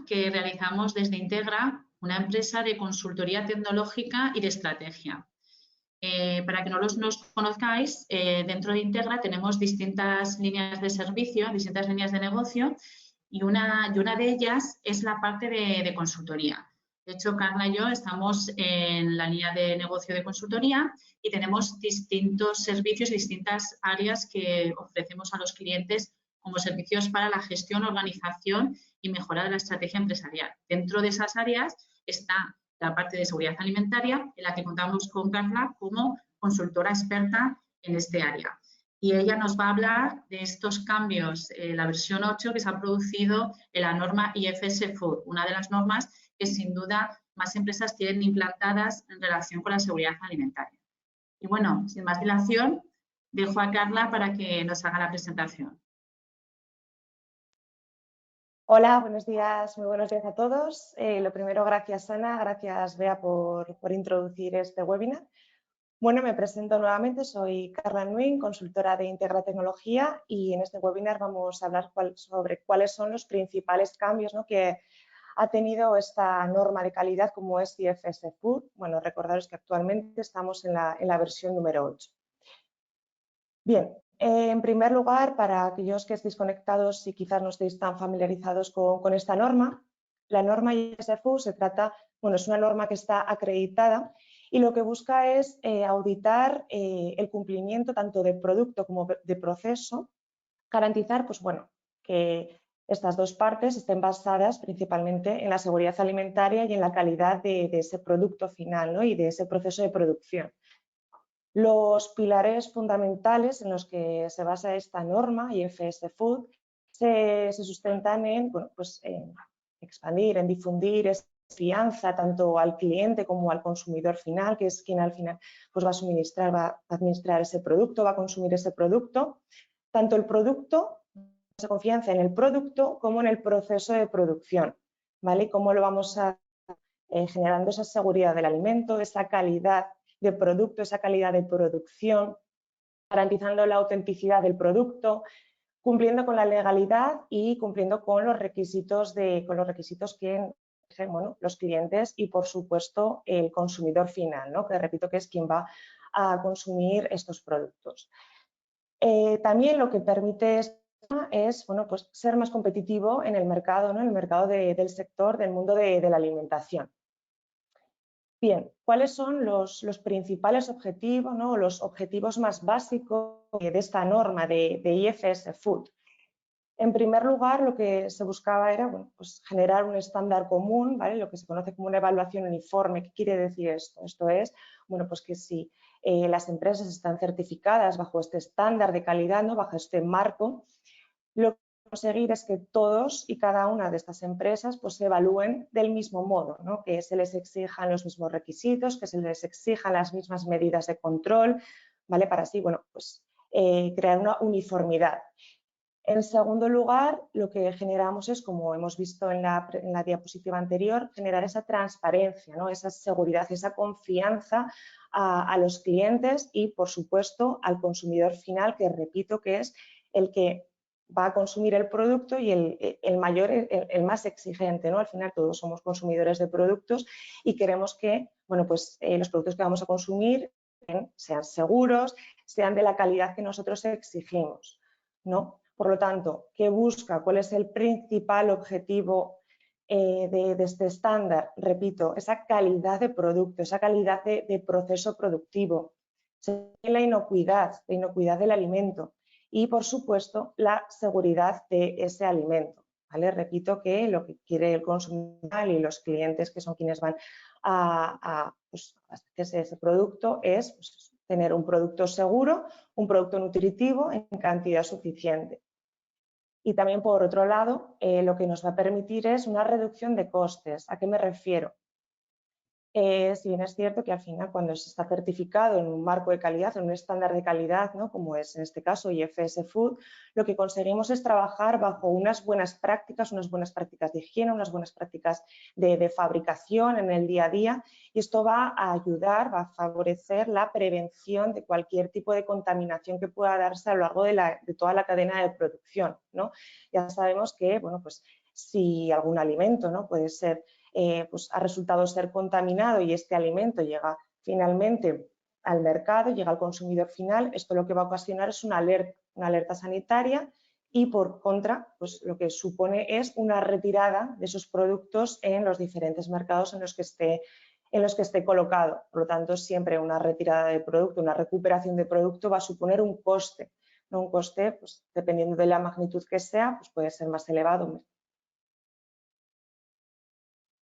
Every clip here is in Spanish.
que realizamos desde Integra, una empresa de consultoría tecnológica y de estrategia. Para que no nos conozcáis, dentro de Integra tenemos distintas líneas de servicio, distintas líneas de negocio y una de ellas es la parte de consultoría. De hecho, Carla y yo estamos en la línea de negocio de consultoría y tenemos distintos servicios y distintas áreas que ofrecemos a los clientes como servicios para la gestión, organización y mejora de la estrategia empresarial. Dentro de esas áreas está la parte de seguridad alimentaria, en la que contamos con Carla como consultora experta en este área. Y ella nos va a hablar de estos cambios, la versión 8 que se ha producido en la norma IFS Food, una de las normas que sin duda más empresas tienen implantadas en relación con la seguridad alimentaria. Y bueno, sin más dilación, dejo a Carla para que nos haga la presentación. Hola, buenos días, muy buenos días a todos. Lo primero, gracias Ana, gracias Bea por introducir este webinar. Bueno, me presento nuevamente, soy Carla Nguyen, consultora de Integra Tecnología y en este webinar vamos a hablar sobre cuáles son los principales cambios, ¿no?, que ha tenido esta norma de calidad como es IFS Food. Bueno, recordaros que actualmente estamos en la versión número 8. Bien. En primer lugar, para aquellos que estéis conectados y quizás no estéis tan familiarizados con esta norma, la norma ISFU se trata, bueno, es una norma que está acreditada y lo que busca es auditar el cumplimiento tanto de producto como de proceso, garantizar, pues bueno, que estas dos partes estén basadas principalmente en la seguridad alimentaria y en la calidad de ese producto final, ¿no?, y de ese proceso de producción. Los pilares fundamentales en los que se basa esta norma, IFS Food, se sustentan en, bueno, pues, en expandir, en difundir esa confianza tanto al cliente como al consumidor final, que es quien al final pues, va a administrar ese producto, va a consumir ese producto. Tanto el producto, esa confianza en el producto como en el proceso de producción, ¿vale? Cómo lo vamos a generando esa seguridad del alimento, esa calidad de producto, esa calidad de producción, garantizando la autenticidad del producto, cumpliendo con la legalidad y cumpliendo con los requisitos que bueno, los clientes y, por supuesto, el consumidor final, ¿no?, que repito que es quien va a consumir estos productos. También lo que permite es, bueno, pues ser más competitivo en el mercado, ¿no?, en el mercado del sector, del mundo de la alimentación. Bien, ¿cuáles son los principales objetivos, ¿no?, los objetivos más básicos de esta norma de IFS Food? En primer lugar, lo que se buscaba era, bueno, pues generar un estándar común, ¿vale?, lo que se conoce como una evaluación uniforme. ¿Qué quiere decir esto? Esto es, bueno, pues que si las empresas están certificadas bajo este estándar de calidad, ¿no?, bajo este marco, lo que conseguir es que todos y cada una de estas empresas pues se evalúen del mismo modo, ¿no?, que se les exijan los mismos requisitos, que se les exijan las mismas medidas de control, ¿vale?, para así, bueno, pues crear una uniformidad. En segundo lugar, lo que generamos es, como hemos visto en la diapositiva anterior, generar esa transparencia, ¿no?, esa seguridad, esa confianza a los clientes y, por supuesto, al consumidor final, que repito que es el que va a consumir el producto y el más exigente, ¿no? Al final todos somos consumidores de productos y queremos que, bueno, pues, los productos que vamos a consumir sean seguros, sean de la calidad que nosotros exigimos, ¿no? Por lo tanto, ¿qué busca? ¿Cuál es el principal objetivo de este estándar? Repito, esa calidad de producto, esa calidad de proceso productivo, la inocuidad del alimento y, por supuesto, la seguridad de ese alimento, ¿vale? Repito que lo que quiere el consumidor y los clientes, que son quienes van a hacerse ese producto, es, pues, tener un producto seguro, un producto nutritivo en cantidad suficiente. Y también, por otro lado, lo que nos va a permitir es una reducción de costes. ¿A qué me refiero? Si bien es cierto que al final, cuando se está certificado en un marco de calidad, en un estándar de calidad, ¿no?, como es en este caso IFS Food, lo que conseguimos es trabajar bajo unas buenas prácticas de higiene, unas buenas prácticas de fabricación en el día a día, y esto va a ayudar, va a favorecer la prevención de cualquier tipo de contaminación que pueda darse a lo largo de toda la cadena de producción, ¿no? Ya sabemos que, bueno, pues si algún alimento, ¿no? Puede ser, pues ha resultado ser contaminado y este alimento llega finalmente al mercado, llega al consumidor final, esto lo que va a ocasionar es una alerta sanitaria y por contra, pues lo que supone es una retirada de esos productos en los diferentes mercados en los que esté colocado. Por lo tanto, siempre una retirada de producto, una recuperación de producto va a suponer un coste, ¿no? Un coste, pues, dependiendo de la magnitud que sea, pues puede ser más elevado.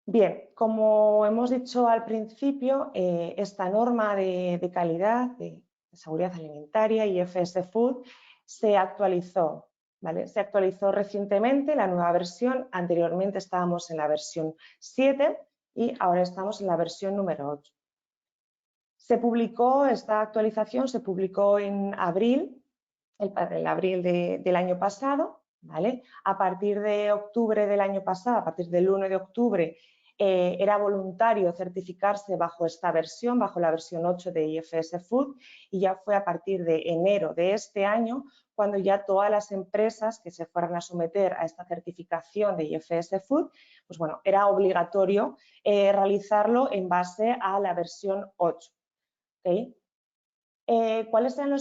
Bien, como hemos dicho al principio, esta norma de calidad, de seguridad alimentaria, IFS Food, se actualizó, ¿vale? Se actualizó recientemente la nueva versión. Anteriormente estábamos en la versión 7 y ahora estamos en la versión número 8. Esta actualización se publicó en abril, el abril del año pasado, ¿vale? A partir de octubre del año pasado, a partir del 1 de octubre, era voluntario certificarse bajo esta versión, bajo la versión 8 de IFS Food, y ya fue a partir de enero de este año cuando ya todas las empresas que se fueran a someter a esta certificación de IFS Food, pues bueno, era obligatorio realizarlo en base a la versión 8. ¿Okay? ¿Cuáles eran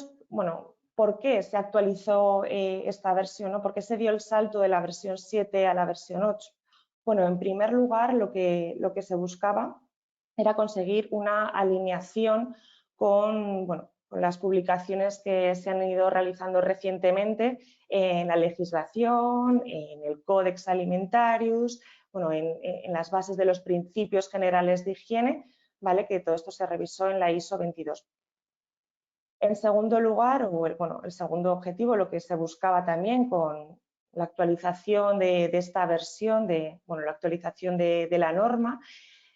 ¿por qué se actualizó esta versión, ¿no? ¿Por qué se dio el salto de la versión 7 a la versión 8? Bueno, en primer lugar, lo que se buscaba era conseguir una alineación con las publicaciones que se han ido realizando recientemente en la legislación, en el Codex Alimentarius, en las bases de los principios generales de higiene, ¿vale? Que todo esto se revisó en la ISO 22. En segundo lugar, el segundo objetivo, lo que se buscaba también con la actualización de esta versión, la actualización de la norma,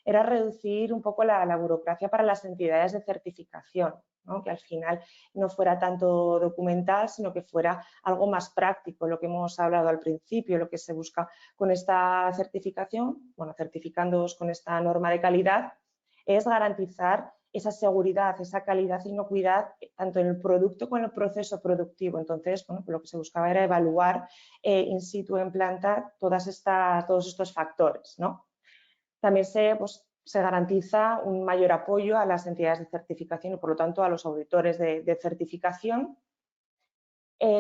era reducir un poco la burocracia para las entidades de certificación, ¿no? Que al final no fuera tanto documental, sino que fuera algo más práctico, lo que hemos hablado al principio, lo que se busca con esta certificación, certificándoos con esta norma de calidad, es garantizar esa seguridad, esa calidad e inocuidad, tanto en el producto como en el proceso productivo. Entonces, lo que se buscaba era evaluar in situ en planta todos estos factores, ¿no? También se garantiza un mayor apoyo a las entidades de certificación y, por lo tanto, a los auditores de certificación.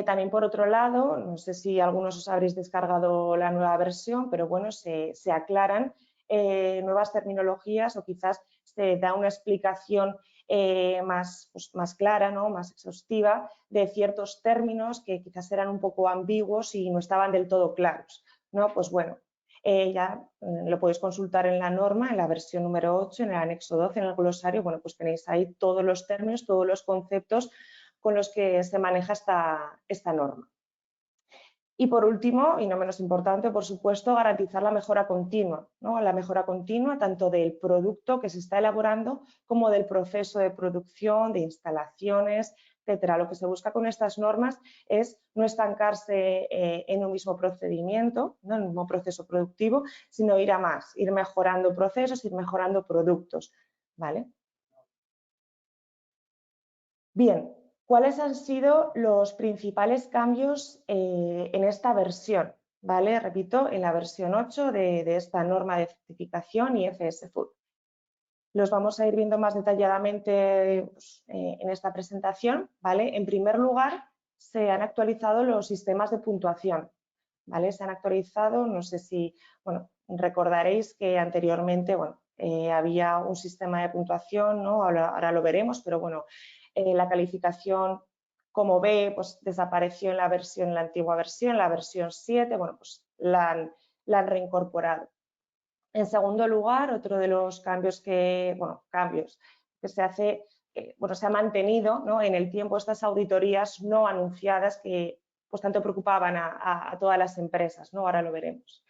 También, por otro lado, no sé si algunos os habréis descargado la nueva versión, pero bueno, se aclaran nuevas terminologías o quizás se da una explicación más clara, ¿no? Más exhaustiva de ciertos términos que quizás eran un poco ambiguos y no estaban del todo claros, ¿no? Pues bueno, ya lo podéis consultar en la norma, en la versión número 8, en el anexo 12, en el glosario. Bueno, pues tenéis ahí todos los términos, todos los conceptos con los que se maneja esta norma. Y por último, y no menos importante, por supuesto, garantizar la mejora continua, ¿no? La mejora continua tanto del producto que se está elaborando como del proceso de producción, de instalaciones, etcétera. Lo que se busca con estas normas es no estancarse en un mismo procedimiento, ¿no? En un mismo proceso productivo, sino ir a más, ir mejorando procesos, ir mejorando productos, ¿vale? Bien. ¿Cuáles han sido los principales cambios en esta versión? ¿Vale? Repito, en la versión 8 de esta norma de certificación IFS Food. Los vamos a ir viendo más detalladamente en esta presentación, ¿vale? En primer lugar, se han actualizado los sistemas de puntuación, ¿vale? Se han actualizado, no sé si, recordaréis que anteriormente, había un sistema de puntuación, ¿no? Ahora lo veremos, pero bueno, la calificación como B pues desapareció en la antigua versión, la versión 7, pues la han reincorporado. En segundo lugar, otro de los cambios que se hace, se ha mantenido, ¿no? En el tiempo estas auditorías no anunciadas que pues tanto preocupaban a todas las empresas, ¿no? Ahora lo veremos.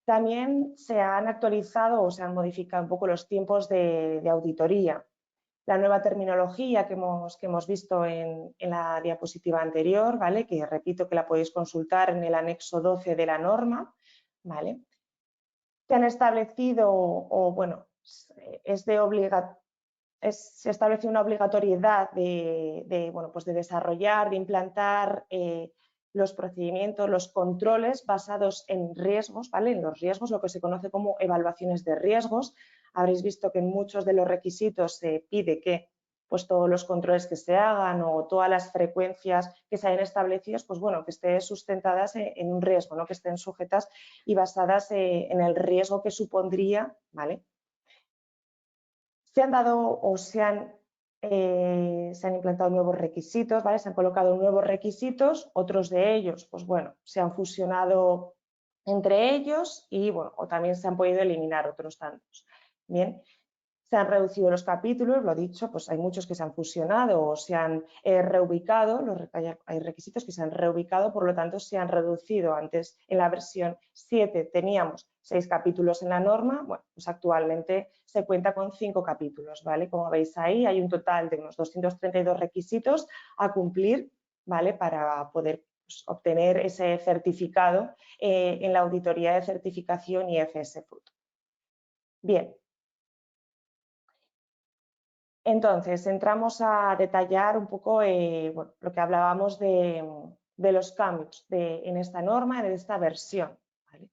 También se han actualizado o se han modificado un poco los tiempos de auditoría. La nueva terminología que hemos visto en la diapositiva anterior, ¿vale? Que repito que la podéis consultar en el anexo 12 de la norma, ¿vale? Se han establecido, se establece una obligatoriedad de desarrollar, de implantar los procedimientos, los controles basados en riesgos, ¿vale? En los riesgos, lo que se conoce como evaluaciones de riesgos. Habréis visto que en muchos de los requisitos se pide que pues, todos los controles que se hagan o todas las frecuencias que se hayan establecido, pues bueno, que estén sustentadas en un riesgo, ¿no? Que estén sujetas y basadas en el riesgo que supondría, ¿vale? Se han dado o se han implantado nuevos requisitos, ¿vale? Se han colocado nuevos requisitos, otros de ellos, pues bueno, se han fusionado entre ellos y bueno, o también se han podido eliminar otros tantos. Bien, se han reducido los capítulos, lo dicho, pues hay muchos que se han fusionado o se han reubicado, hay requisitos que se han reubicado, por lo tanto se han reducido. Antes en la versión 7 teníamos 6 capítulos en la norma, bueno, pues actualmente se cuenta con 5 capítulos, ¿vale? Como veis ahí hay un total de unos 232 requisitos a cumplir, ¿vale? Para poder pues, obtener ese certificado en la auditoría de certificación IFS Food. Bien. Entonces, entramos a detallar un poco bueno, lo que hablábamos de los cambios en esta norma, en esta versión. ¿Vale?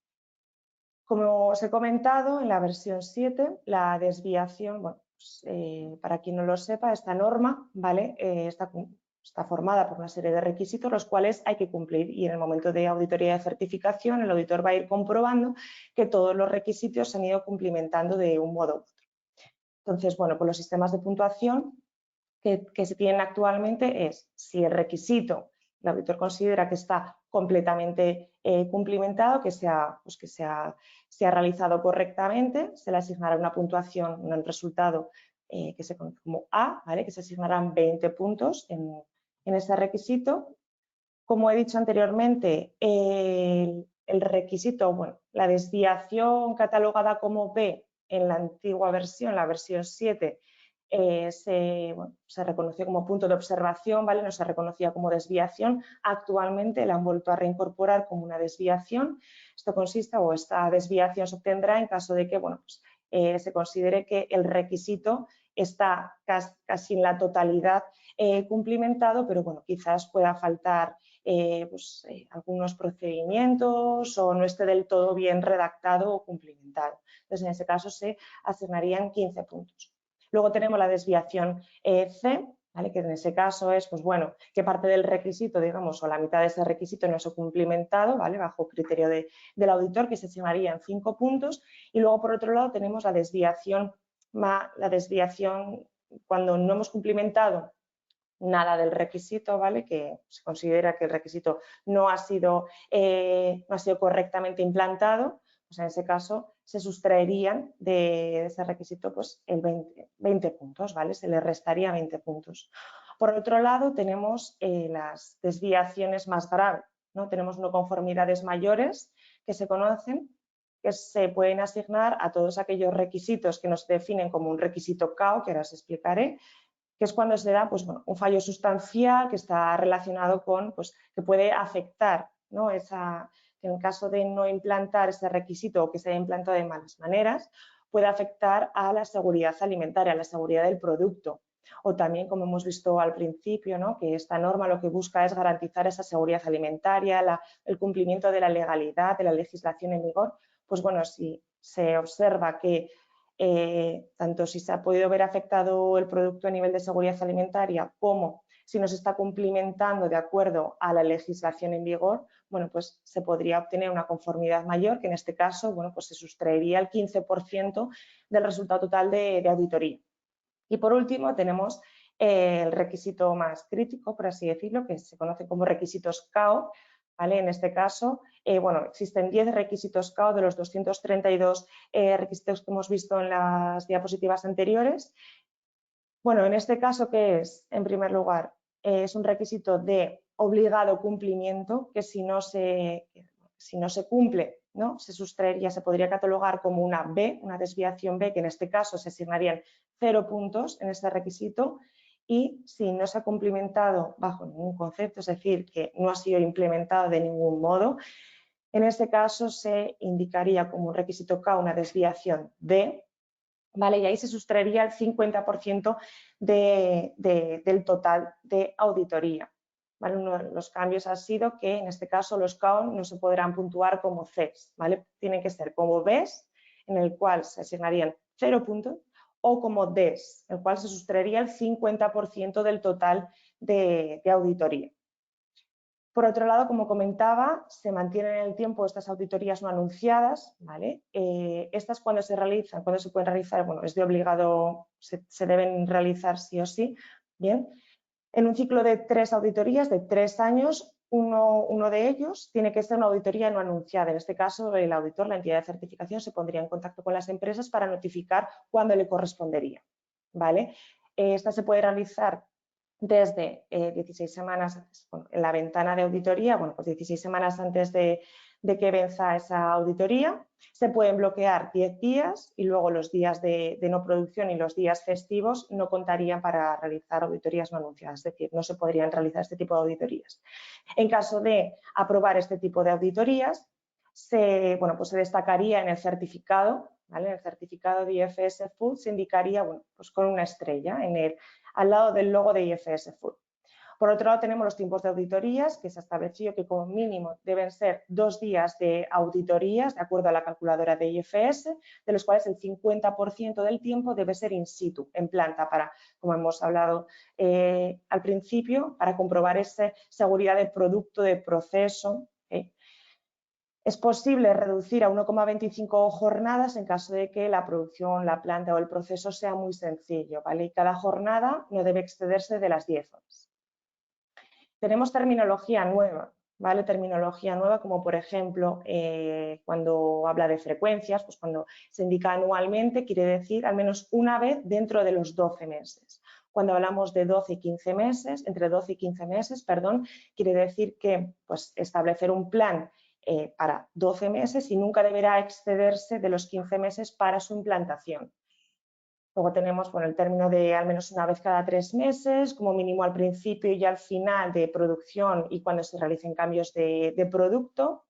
Como os he comentado, en la versión 7, la desviación, bueno, pues, para quien no lo sepa, esta norma ¿vale? Está formada por una serie de requisitos los cuales hay que cumplir y en el momento de auditoría de certificación el auditor va a ir comprobando que todos los requisitos se han ido cumplimentando de un modo u otro. Entonces, bueno, pues los sistemas de puntuación que se tienen actualmente es si el requisito el auditor considera que está completamente cumplimentado, se ha realizado correctamente, se le asignará una puntuación, un resultado que se conoce como A, ¿vale? Que se asignarán 20 puntos en ese requisito. Como he dicho anteriormente, el requisito, bueno, la desviación catalogada como B en la antigua versión, la versión 7, se reconoció como punto de observación, ¿vale? No se reconocía como desviación. Actualmente la han vuelto a reincorporar como una desviación. Esto consiste, o esta desviación se obtendrá en caso de que bueno, pues, se considere que el requisito está casi en la totalidad cumplimentado, pero bueno, quizás pueda faltar algunos procedimientos o no esté del todo bien redactado o cumplimentado. Entonces, en ese caso se asignarían 15 puntos. Luego tenemos la desviación C, ¿vale? Que en ese caso es, pues bueno, que parte del requisito, digamos, o la mitad de ese requisito no se ha cumplimentado, ¿vale? Bajo criterio del auditor, que se asignarían 5 puntos. Y luego, por otro lado, tenemos la desviación cuando no hemos cumplimentado nada del requisito, ¿vale? Que se considera que el requisito no ha sido correctamente implantado, pues en ese caso se sustraerían de ese requisito pues, el 20 puntos, ¿vale? Se le restaría 20 puntos. Por otro lado, tenemos las desviaciones más graves, ¿no? Tenemos no conformidades mayores que se conocen, que se pueden asignar a todos aquellos requisitos que nos definen como un requisito CAO, que ahora os explicaré, que es cuando se da pues, bueno, un fallo sustancial que está relacionado con, pues, que puede afectar, ¿no? En el caso de no implantar ese requisito o que se haya implantado de malas maneras, puede afectar a la seguridad alimentaria, a la seguridad del producto. O también, como hemos visto al principio, ¿no? Que esta norma lo que busca es garantizar esa seguridad alimentaria, el cumplimiento de la legalidad, de la legislación en vigor. Pues bueno, si se observa que tanto si se ha podido ver afectado el producto a nivel de seguridad alimentaria como si no se está cumplimentando de acuerdo a la legislación en vigor, bueno, pues se podría obtener una conformidad mayor, que en este caso, bueno, pues se sustraería el 15% del resultado total de auditoría. Y por último tenemos el requisito más crítico, por así decirlo, que se conoce como requisitos CAO, ¿vale? En este caso, bueno, existen 10 requisitos CAO de los 232 requisitos que hemos visto en las diapositivas anteriores. Bueno, en este caso, ¿qué es? En primer lugar, es un requisito de obligado cumplimiento, que si no se cumple, ¿no? Se sustraería, se podría catalogar como una B, una desviación B, que en este caso se asignarían 0 puntos en este requisito, y si no se ha cumplimentado bajo ningún concepto, es decir, que no ha sido implementado de ningún modo, en este caso se indicaría como un requisito K una desviación D, ¿vale? Y ahí se sustraería el 50% del total de auditoría. ¿vale? Uno de los cambios ha sido que en este caso los count no se podrán puntuar como Cs, ¿vale? Tienen que ser como Bs, en el cual se asignarían 0 puntos, o como Ds, en el cual se sustraería el 50% del total de auditoría. Por otro lado, como comentaba, se mantienen en el tiempo estas auditorías no anunciadas, ¿vale? Estas cuando se realizan, cuando se pueden realizar, bueno, es de obligado, se deben realizar sí o sí, ¿bien? En un ciclo de 3 auditorías de 3 años, uno de ellos tiene que ser una auditoría no anunciada. En este caso, el auditor, la entidad de certificación, se pondría en contacto con las empresas para notificar cuándo le correspondería, ¿vale? Esta se puede realizar desde 16 semanas bueno, en la ventana de auditoría, bueno, pues 16 semanas antes de que venza esa auditoría. Se pueden bloquear 10 días y luego los días de no producción y los días festivos no contarían para realizar auditorías no anunciadas, es decir, no se podrían realizar este tipo de auditorías. En caso de aprobar este tipo de auditorías, bueno, pues se destacaría en el certificado, ¿vale? En el certificado de IFS Food se indicaría bueno, pues con una estrella al lado del logo de IFS Food. Por otro lado, tenemos los tiempos de auditorías, que se ha establecido que como mínimo deben ser 2 días de auditorías, de acuerdo a la calculadora de IFS, de los cuales el 50% del tiempo debe ser in situ, en planta, para, como hemos hablado al principio, para comprobar esa seguridad de producto, de proceso. Es posible reducir a 1,25 jornadas en caso de que la producción, la planta o el proceso sea muy sencillo, ¿vale? Y cada jornada no debe excederse de las 10 horas. Tenemos terminología nueva, ¿vale? Terminología nueva como por ejemplo cuando habla de frecuencias, pues cuando se indica anualmente quiere decir al menos una vez dentro de los 12 meses. Cuando hablamos de 12 y 15 meses, entre 12 y 15 meses, perdón, quiere decir que pues, establecer un plan para 12 meses y nunca deberá excederse de los 15 meses para su implantación. Luego tenemos bueno, el término de al menos una vez cada 3 meses, como mínimo al principio y al final de producción y cuando se realicen cambios de producto.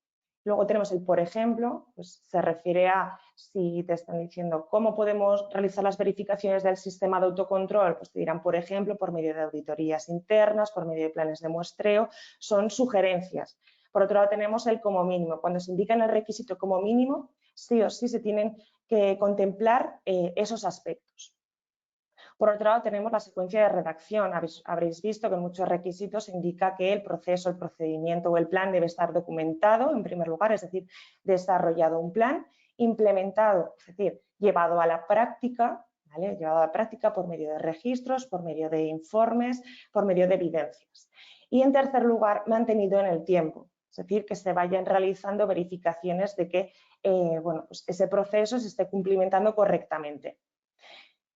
Luego tenemos el por ejemplo, pues se refiere a si te están diciendo cómo podemos realizar las verificaciones del sistema de autocontrol, pues te dirán por ejemplo por medio de auditorías internas, por medio de planes de muestreo, son sugerencias. Por otro lado tenemos el como mínimo, cuando se indica en el requisito como mínimo, sí o sí se tienen que contemplar esos aspectos. Por otro lado, tenemos la secuencia de redacción. Habréis visto que en muchos requisitos indica que el proceso, el procedimiento o el plan debe estar documentado, en primer lugar, es decir, desarrollado un plan, implementado, es decir, llevado a la práctica, ¿vale? Llevado a la práctica por medio de registros, por medio de informes, por medio de evidencias. Y en tercer lugar, mantenido en el tiempo. Es decir, que se vayan realizando verificaciones de que bueno, pues ese proceso se esté cumplimentando correctamente.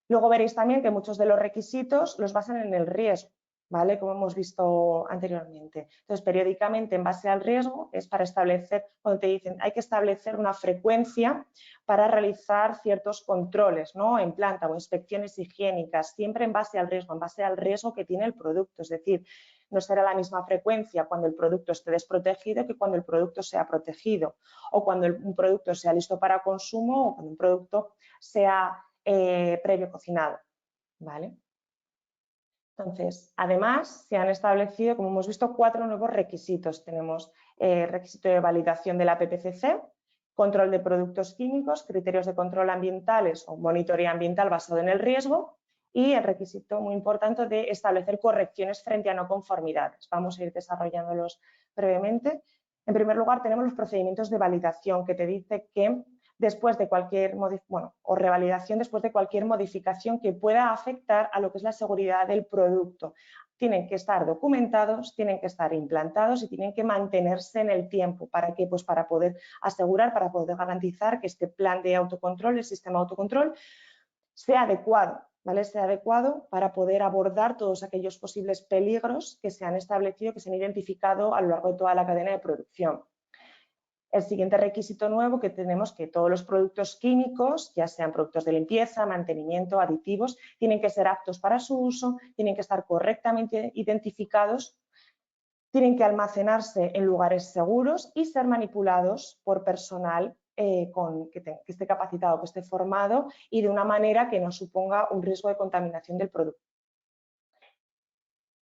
Luego veréis también que muchos de los requisitos los basan en el riesgo, ¿vale? Como hemos visto anteriormente. Entonces, periódicamente en base al riesgo es para establecer, cuando te dicen hay que establecer una frecuencia para realizar ciertos controles, ¿no? En planta o inspecciones higiénicas, siempre en base al riesgo que tiene el producto. Es decir, no será la misma frecuencia cuando el producto esté desprotegido que cuando el producto sea protegido, o cuando un producto sea listo para consumo o cuando un producto sea previo cocinado, ¿vale? Entonces, además, se han establecido, como hemos visto, 4 nuevos requisitos. Tenemos requisito de validación de la PPCC, control de productos químicos, criterios de control ambientales o monitoreo ambiental basado en el riesgo y el requisito muy importante de establecer correcciones frente a no conformidades. Vamos a ir desarrollándolos brevemente. En primer lugar, tenemos los procedimientos de validación que te dice que después de cualquier o revalidación después de cualquier modificación que pueda afectar a lo que es la seguridad del producto. Tienen que estar documentados, tienen que estar implantados y tienen que mantenerse en el tiempo. ¿Para qué? Pues para poder asegurar, para poder garantizar que este plan de autocontrol, el sistema de autocontrol, sea adecuado, ¿vale? Sea adecuado para poder abordar todos aquellos posibles peligros que se han establecido, que se han identificado a lo largo de toda la cadena de producción. El siguiente requisito nuevo que tenemos que todos los productos químicos, ya sean productos de limpieza, mantenimiento, aditivos, tienen que ser aptos para su uso, tienen que estar correctamente identificados, tienen que almacenarse en lugares seguros y ser manipulados por personal que esté capacitado, que esté formado y de una manera que no suponga un riesgo de contaminación del producto.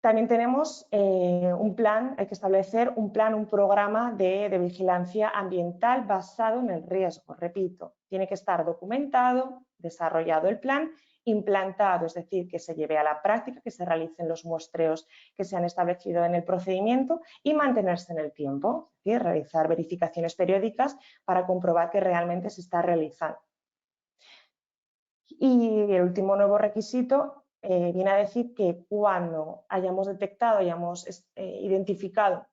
También tenemos un plan, hay que establecer un plan, un programa de vigilancia ambiental basado en el riesgo. Repito, tiene que estar documentado, desarrollado el plan, implantado, es decir, que se lleve a la práctica, que se realicen los muestreos que se han establecido en el procedimiento y mantenerse en el tiempo, es decir, realizar verificaciones periódicas para comprobar que realmente se está realizando. Y el último nuevo requisito viene a decir que cuando hayamos detectado, hayamos identificado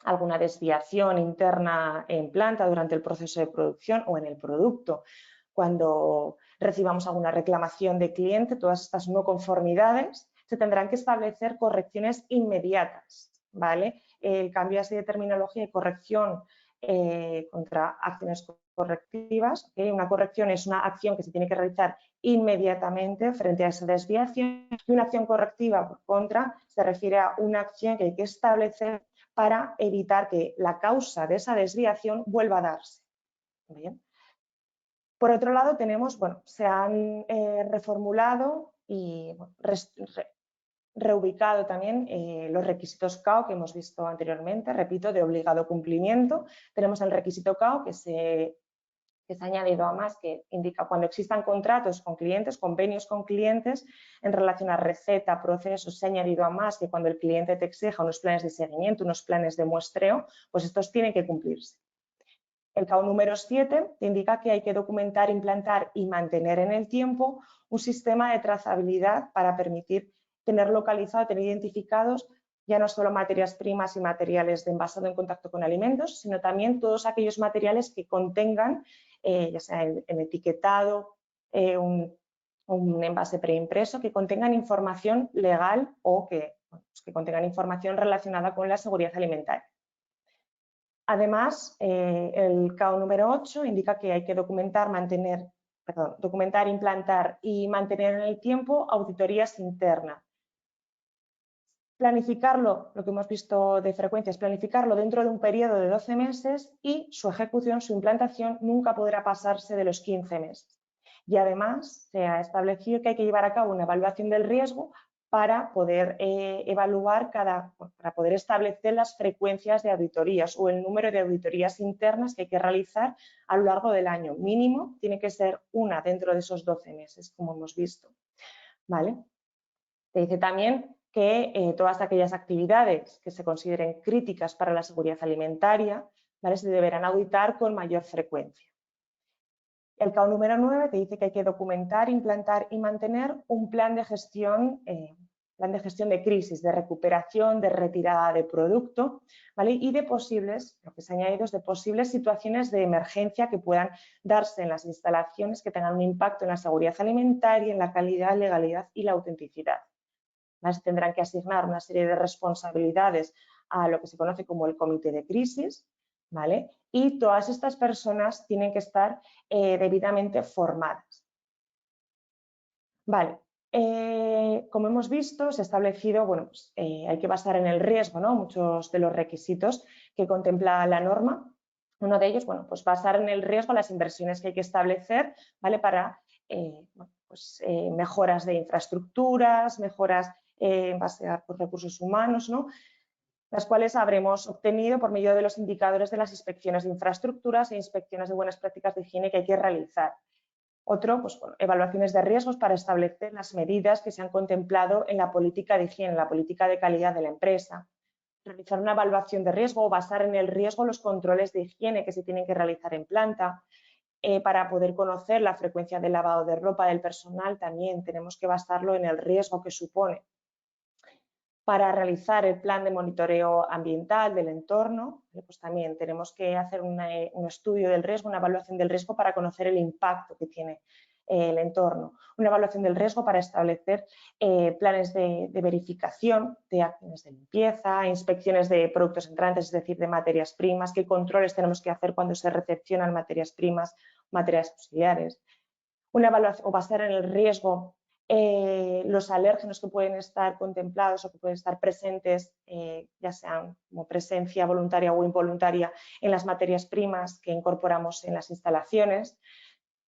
alguna desviación interna en planta durante el proceso de producción o en el producto, cuando recibamos alguna reclamación de cliente, todas estas no conformidades, se tendrán que establecer correcciones inmediatas, ¿vale? El cambio así de terminología y corrección contra acciones correctivas. ¿Okay? Una corrección es una acción que se tiene que realizar inmediatamente frente a esa desviación y una acción correctiva, por contra, se refiere a una acción que hay que establecer para evitar que la causa de esa desviación vuelva a darse. Bien. Por otro lado, tenemos, bueno, se han reformulado y reubicado también los requisitos CAO que hemos visto anteriormente, repito, de obligado cumplimiento. Tenemos el requisito CAO que se ha añadido a más, que indica cuando existan contratos con clientes, convenios con clientes en relación a receta, procesos, se ha añadido a más que cuando el cliente te exija unos planes de seguimiento, unos planes de muestreo, pues estos tienen que cumplirse. El CAO número 7 te indica que hay que documentar, implantar y mantener en el tiempo un sistema de trazabilidad para permitir tener localizado, tener identificados ya no solo materias primas y materiales de envasado en contacto con alimentos, sino también todos aquellos materiales que contengan, ya sea en etiquetado, un envase preimpreso, que contengan información legal o que contengan información relacionada con la seguridad alimentaria. Además, el CAO número 8 indica que hay que documentar, implantar y mantener en el tiempo auditorías internas. Planificarlo, lo que hemos visto de frecuencia es planificarlo dentro de un periodo de 12 meses y su ejecución, su implantación, nunca podrá pasarse de los 15 meses. Y además se ha establecido que hay que llevar a cabo una evaluación del riesgo para poder evaluar para poder establecer las frecuencias de auditorías o el número de auditorías internas que hay que realizar a lo largo del año. Mínimo tiene que ser una dentro de esos 12 meses, como hemos visto. ¿Vale? Te dice también que todas aquellas actividades que se consideren críticas para la seguridad alimentaria, ¿vale? Se deberán auditar con mayor frecuencia. El CAO número 9 te dice que hay que documentar, implantar y mantener un plan de gestión de crisis, de recuperación, de retirada de producto, ¿vale? Y de posibles, lo que se ha añadido es de posibles situaciones de emergencia que puedan darse en las instalaciones que tengan un impacto en la seguridad alimentaria, en la calidad, legalidad y la autenticidad. Se tendrán que asignar una serie de responsabilidades a lo que se conoce como el comité de crisis, ¿vale? Y todas estas personas tienen que estar debidamente formadas. Vale, como hemos visto, se ha establecido, bueno, pues, hay que basar en el riesgo, ¿no? Muchos de los requisitos que contempla la norma. Uno de ellos, bueno, pues basar en el riesgo las inversiones que hay que establecer, ¿vale? Para mejoras de infraestructuras, mejoras en base a recursos humanos, ¿no? Las cuales habremos obtenido por medio de los indicadores de las inspecciones de infraestructuras e inspecciones de buenas prácticas de higiene que hay que realizar. Otro, pues, bueno, evaluaciones de riesgos para establecer las medidas que se han contemplado en la política de higiene, en la política de calidad de la empresa. Realizar una evaluación de riesgo o basar en el riesgo los controles de higiene que se tienen que realizar en planta. Para poder conocer la frecuencia de lavado de ropa del personal también tenemos que basarlo en el riesgo que supone. Para realizar el plan de monitoreo ambiental del entorno, pues también tenemos que hacer un estudio del riesgo, una evaluación del riesgo para conocer el impacto que tiene el entorno. Una evaluación del riesgo para establecer planes de verificación de acciones de limpieza, inspecciones de productos entrantes, es decir, de materias primas, qué controles tenemos que hacer cuando se recepcionan materias primas, materias auxiliares. Una evaluación o basar en el riesgo los alérgenos que pueden estar contemplados o que pueden estar presentes, ya sean como presencia voluntaria o involuntaria en las materias primas que incorporamos en las instalaciones.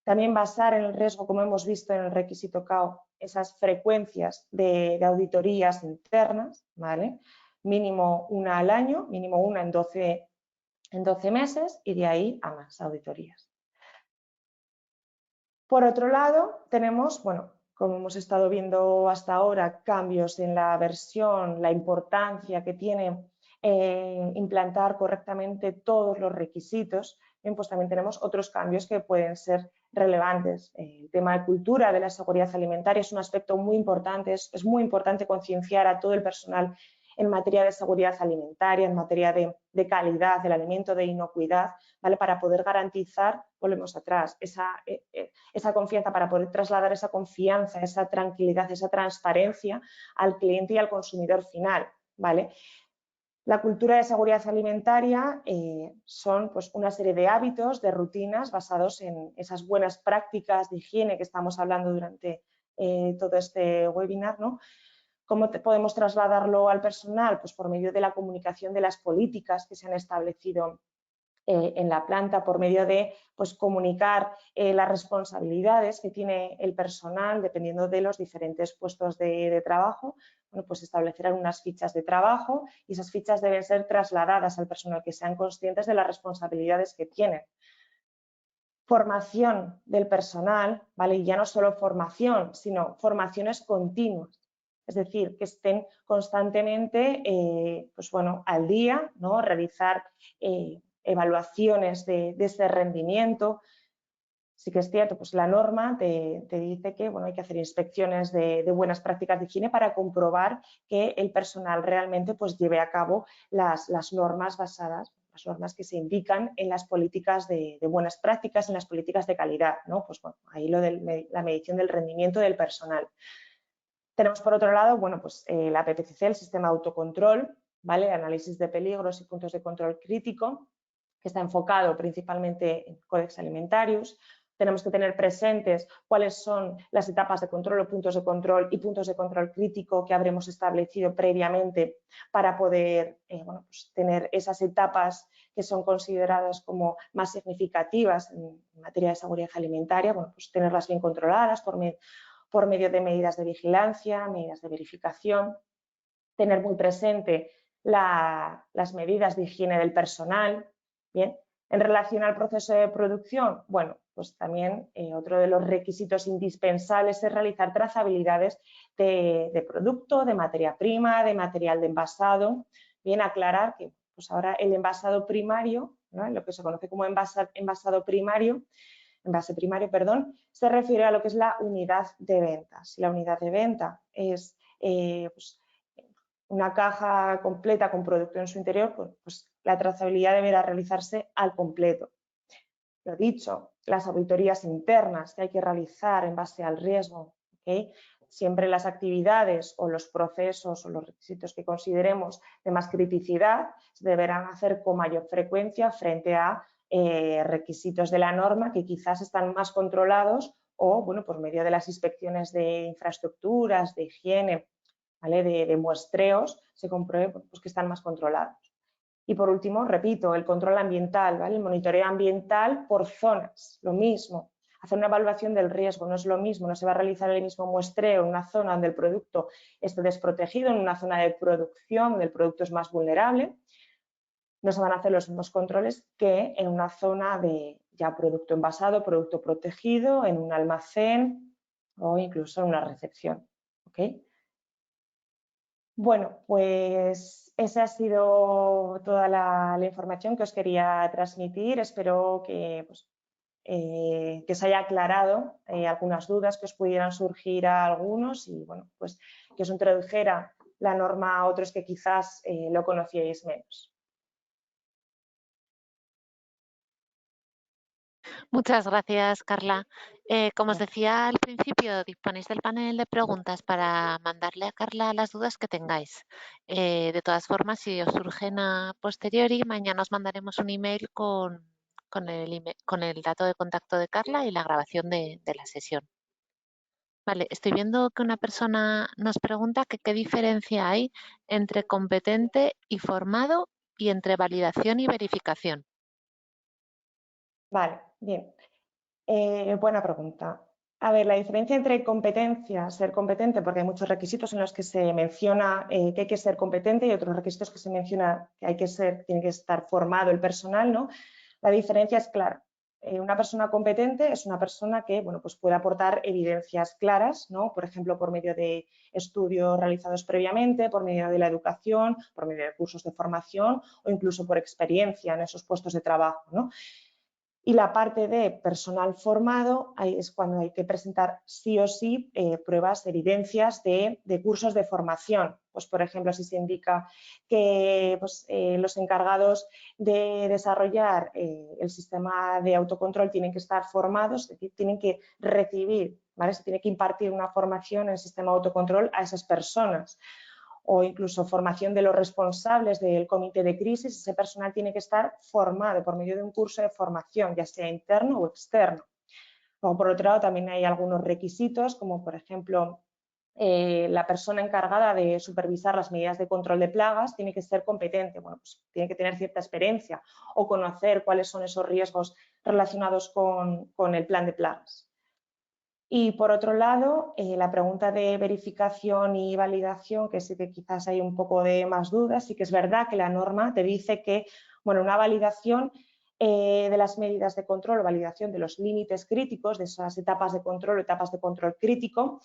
También basar en el riesgo, como hemos visto en el requisito CAO, esas frecuencias de auditorías internas, ¿vale? Mínimo una al año, mínimo una en 12 meses y de ahí a más auditorías. Por otro lado, tenemos, bueno, como hemos estado viendo hasta ahora, cambios en la versión, la importancia que tiene implantar correctamente todos los requisitos. Bien, pues también tenemos otros cambios que pueden ser relevantes. El tema de cultura de la seguridad alimentaria es un aspecto muy importante, es muy importante concienciar a todo el personal en materia de seguridad alimentaria, en materia de calidad del alimento, de inocuidad, ¿vale? Para poder garantizar, volvemos atrás, esa confianza, para poder trasladar esa confianza, esa tranquilidad, esa transparencia al cliente y al consumidor final, ¿vale? La cultura de seguridad alimentaria son pues, una serie de hábitos, de rutinas basados en esas buenas prácticas de higiene que estamos hablando durante todo este webinar, ¿no? ¿Cómo podemos trasladarlo al personal? Pues por medio de la comunicación de las políticas que se han establecido en la planta, por medio de pues, comunicar las responsabilidades que tiene el personal dependiendo de los diferentes puestos de trabajo. Bueno, pues establecer unas fichas de trabajo y esas fichas deben ser trasladadas al personal, que sean conscientes de las responsabilidades que tienen. Formación del personal, ¿vale? Y ya no solo formación, sino formaciones continuas. Es decir, que estén constantemente pues bueno, al día, ¿no? Realizar evaluaciones de ese rendimiento. Sí que es cierto, pues la norma te dice que bueno, hay que hacer inspecciones de buenas prácticas de higiene para comprobar que el personal realmente pues, lleve a cabo las normas basadas, las normas que se indican en las políticas de buenas prácticas, en las políticas de calidad, ¿no? Pues bueno, ahí lo de la medición del rendimiento del personal. Tenemos por otro lado, bueno, pues la PPCC, el sistema de autocontrol, ¿vale? Análisis de peligros y puntos de control crítico, que está enfocado principalmente en códex alimentarios. Tenemos que tener presentes cuáles son las etapas de control o puntos de control crítico que habremos establecido previamente para poder bueno, pues tener esas etapas que son consideradas como más significativas en materia de seguridad alimentaria, bueno, pues tenerlas bien controladas por medio de medidas de vigilancia, medidas de verificación, tener muy presente las medidas de higiene del personal. Bien, en relación al proceso de producción, bueno, pues también otro de los requisitos indispensables es realizar trazabilidades de producto, de materia prima, de material de envasado. Bien, aclarar que pues ahora el envasado primario, ¿no? Lo que se conoce como envase primario, se refiere a lo que es la unidad de venta. Si la unidad de venta es pues, una caja completa con producto en su interior, pues la trazabilidad deberá realizarse al completo. Lo dicho, las auditorías internas que hay que realizar en base al riesgo, ¿okay? Siempre las actividades o los procesos o los requisitos que consideremos de más criticidad se deberán hacer con mayor frecuencia frente a requisitos de la norma que quizás están más controlados o, bueno, por medio de las inspecciones de infraestructuras, de higiene, ¿vale? de muestreos, se compruebe pues, que están más controlados. Y por último, repito, el control ambiental, ¿vale? El monitoreo ambiental por zonas, lo mismo. Hacer una evaluación del riesgo no es lo mismo, no se va a realizar el mismo muestreo en una zona donde el producto esté desprotegido, en una zona de producción donde el producto es más vulnerable. No se van a hacer los mismos controles que en una zona de ya producto envasado, producto protegido, en un almacén o incluso en una recepción. ¿Okay? Bueno, pues esa ha sido toda la información que os quería transmitir. Espero que, pues, que os haya aclarado algunas dudas que os pudieran surgir a algunos y bueno, pues que os introdujera la norma a otros que quizás lo conocíais menos. Muchas gracias, Carla. Como os decía al principio, disponéis del panel de preguntas para mandarle a Carla las dudas que tengáis. De todas formas, si os surgen a posteriori, mañana os mandaremos un email con el dato de contacto de Carla y la grabación de la sesión. Vale, estoy viendo que una persona nos pregunta que qué diferencia hay entre competente y formado y entre validación y verificación. Vale, bien. Buena pregunta. A ver, la diferencia entre competencia, ser competente, porque hay muchos requisitos en los que se menciona que hay que ser competente y otros requisitos que se menciona que tiene que estar formado el personal, ¿no? La diferencia es clara. Una persona competente es una persona que, bueno, pues puede aportar evidencias claras, ¿no? Por ejemplo, por medio de estudios realizados previamente, por medio de la educación, por medio de cursos de formación o incluso por experiencia en esos puestos de trabajo, ¿no? Y la parte de personal formado, ahí es cuando hay que presentar sí o sí pruebas, evidencias de cursos de formación. Pues, por ejemplo, si se indica que pues, los encargados de desarrollar el sistema de autocontrol tienen que estar formados, es decir, tienen que recibir, ¿vale? Se tiene que impartir una formación en el sistema de autocontrol a esas personas. O incluso formación de los responsables del comité de crisis, ese personal tiene que estar formado por medio de un curso de formación, ya sea interno o externo. Como por otro lado, también hay algunos requisitos, como por ejemplo, la persona encargada de supervisar las medidas de control de plagas tiene que ser competente, bueno, pues tiene que tener cierta experiencia o conocer cuáles son esos riesgos relacionados con el plan de plagas. Y por otro lado, la pregunta de verificación y validación, que sí que quizás hay un poco de más dudas, sí que es verdad que la norma te dice que, bueno, una validación de las medidas de control o validación de los límites críticos, de esas etapas de control o etapas de control crítico,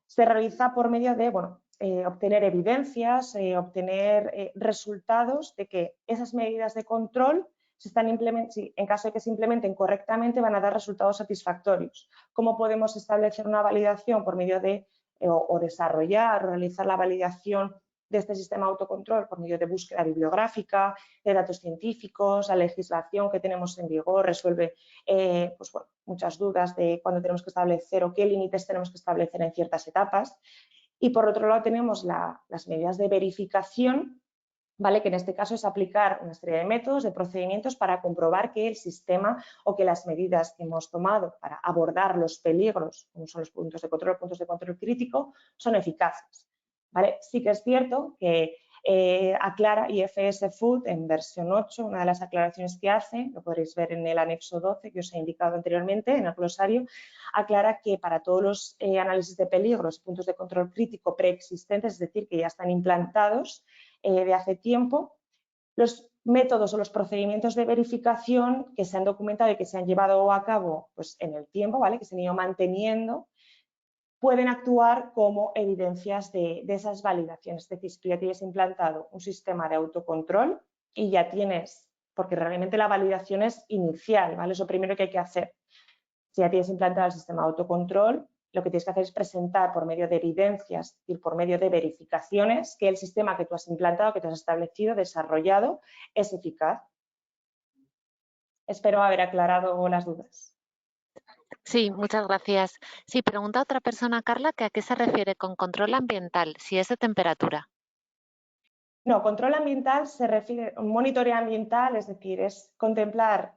se realiza por medio de, bueno, obtener evidencias, obtener resultados de que esas medidas de control en caso de que se implementen correctamente, van a dar resultados satisfactorios. ¿Cómo podemos establecer una validación por medio de o desarrollar o realizar la validación de este sistema de autocontrol por medio de búsqueda bibliográfica, de datos científicos? La legislación que tenemos en vigor resuelve pues, bueno, muchas dudas de cuándo tenemos que establecer o qué límites tenemos que establecer en ciertas etapas. Y por otro lado tenemos las medidas de verificación, ¿vale? Que en este caso es aplicar una serie de métodos, de procedimientos para comprobar que el sistema o que las medidas que hemos tomado para abordar los peligros, como son los puntos de control crítico, son eficaces, ¿vale? Sí que es cierto que aclara IFS Food en versión 8, una de las aclaraciones que hace, lo podréis ver en el anexo 12 que os he indicado anteriormente en el glosario, aclara que para todos los análisis de peligros, puntos de control crítico preexistentes, es decir, que ya están implantados, de hace tiempo, los métodos o los procedimientos de verificación que se han documentado y que se han llevado a cabo pues, en el tiempo, ¿vale? Que se han ido manteniendo, pueden actuar como evidencias de esas validaciones. Es decir, si tú ya tienes implantado un sistema de autocontrol y ya tienes, porque realmente la validación es inicial, ¿vale? Es lo primero que hay que hacer. Si ya tienes implantado el sistema de autocontrol, lo que tienes que hacer es presentar por medio de evidencias y por medio de verificaciones que el sistema que tú has implantado, que tú has establecido, desarrollado, es eficaz. Espero haber aclarado las dudas. Sí, muchas gracias. Sí, pregunta otra persona, Carla, que a qué se refiere con control ambiental, si es de temperatura. No, control ambiental se refiere a un monitoreo ambiental, es decir, es contemplar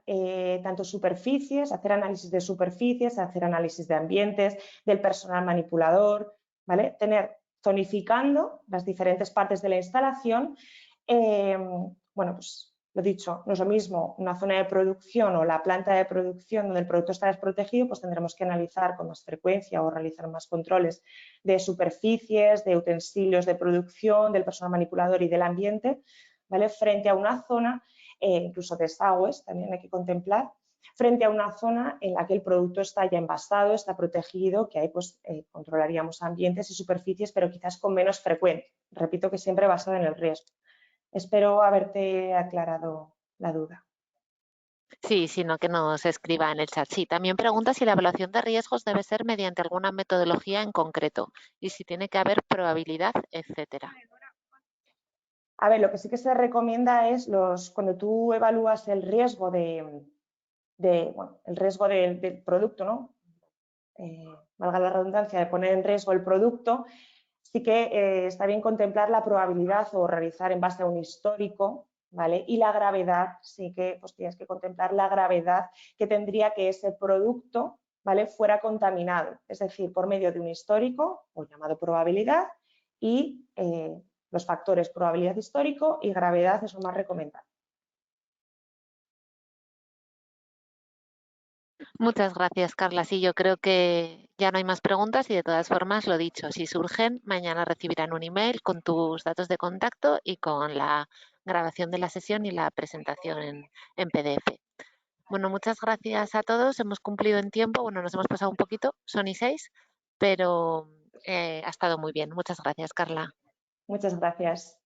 tanto superficies, hacer análisis de superficies, hacer análisis de ambientes, del personal manipulador, ¿vale? Tener zonificando las diferentes partes de la instalación. Bueno, pues lo dicho, no es lo mismo una zona de producción o la planta de producción donde el producto está desprotegido, pues tendremos que analizar con más frecuencia o realizar más controles de superficies, de utensilios de producción, del personal manipulador y del ambiente, ¿vale? Frente a una zona, incluso desagües también hay que contemplar, frente a una zona en la que el producto está ya envasado, está protegido, que ahí pues controlaríamos ambientes y superficies, pero quizás con menos frecuencia. Repito que siempre basado en el riesgo. Espero haberte aclarado la duda. Sí, sino que nos escriba en el chat. Sí, también pregunta si la evaluación de riesgos debe ser mediante alguna metodología en concreto y si tiene que haber probabilidad, etcétera. A ver, lo que sí que se recomienda es cuando tú evalúas el riesgo el riesgo del producto, ¿no? Valga la redundancia, de poner en riesgo el producto, sí que está bien contemplar la probabilidad o realizar en base a un histórico, ¿vale? Y la gravedad, sí que pues, tienes que contemplar la gravedad que tendría que ese producto, ¿vale? Fuera contaminado, es decir, por medio de un histórico, o llamado probabilidad, y los factores probabilidad histórico y gravedad es lo más recomendable. Muchas gracias, Carla. Sí, yo creo que ya no hay más preguntas y de todas formas, lo dicho, si surgen, mañana recibirán un email con tus datos de contacto y con la grabación de la sesión y la presentación en PDF. Bueno, muchas gracias a todos. Hemos cumplido en tiempo. Bueno, nos hemos pasado un poquito, son y 6, pero ha estado muy bien. Muchas gracias, Carla. Muchas gracias.